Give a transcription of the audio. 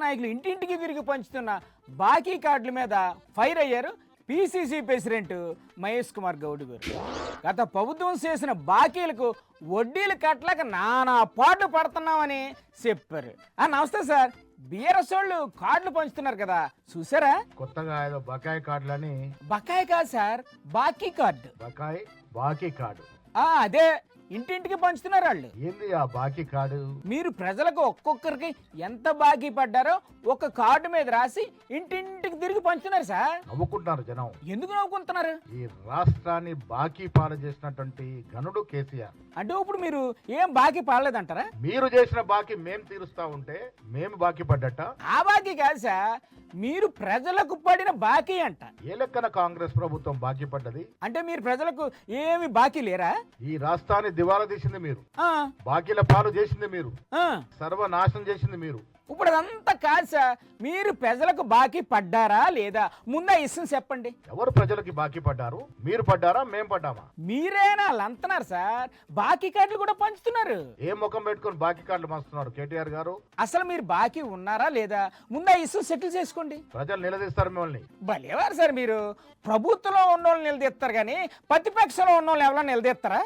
నాయకులు ఇంటింటికి తిరిగి పంచుతున్న బాకీ కార్డుల మీద ఫైర్ అయ్యారు పిసిసి ప్రెసిడెంట్ మహేష్ కుమార్ గౌడ్ గారు. గత ప్రభుత్వం చేసిన బాకీలకు వడ్డీలు కట్టలేక నానా పాటలు పడుతున్నామని చెప్పారు. నమస్తే సార్, బీఆర్ఎస్ వాళ్ళు కార్డులు పంచుతున్నారు కదా, చూసారా? కొత్తగా ఏదో బకాయి కార్డులని. బకాయి కాదు సార్, బాకీ కార్డు. బాకీ కార్డు అదే ఇంటింటికి పంచుతున్నారు వాళ్ళు. ఏంది ఆ బాకీ కార్డు? మీరు ప్రజలకు ఒక్కొక్కరికి ఎంత బాకీ పడ్డారో ఒక కార్డు మీద రాసి ఇంటింటికి తిరిగి పంచుతున్నారు సార్. నవ్వుకుంటున్నారు జనం. ఎందుకు నవ్వుకుంటున్నారు? ఈ రాష్ట్రాన్ని బాకీ పాలు చేసినటువంటి ఘనుడు కేసీఆర్. అంటే ఇప్పుడు మీరు ఏం బాకీ పడలేదంటారా? మీరు చేసిన బాకీ మేం తీరుస్తా ఉంటే మేము బాకీ పడ్డట. ఆ బాకీ కాదు సార్, మీరు ప్రజలకు పడిన బాకీ అంట. ఏ లెక్కన కాంగ్రెస్ ప్రభుత్వం బాకీ పడ్డది? అంటే మీరు ప్రజలకు ఏమి బాకీ లేరా? ఈ రాష్ట్రాన్ని దివాలా తీసింది మీరు, ఆ, బాకీల పాలు చేసింది మీరు, ఆ. సర్వనాశనం చేసింది మీరు. ఇప్పుడు అదంతా కాదు సార్, మీరు ప్రజలకు బాకీ పడ్డారా లేదా ముందా ఇష్టం చెప్పండి. ఎవరు ప్రజలకి బాకీ పడ్డారు? మీరు పడ్డారా మేం పడ్డామా? మీరేనా అంటున్నారు సార్, బాకీ కార్డులు కూడా పంచుతున్నారు. ఏ ముఖం పెట్టుకుని బాకీ కార్డులు పంచుతున్నారు కేటీఆర్ గారు? అసలు మీరు బాకీ ఉన్నారా లేదా ముందా ఇష్టం సెటిల్ చేసుకోండి. ప్రజలు నిలదీస్తారు మిమ్మల్ని. భలేవారు సార్, మీరు ప్రభుత్వంలో ఉన్నోళ్ళు నిలదీస్తారు కానీ ప్రతిపక్షంలో ఉన్నోళ్ళు ఎవరైనా నిలదీస్తారా?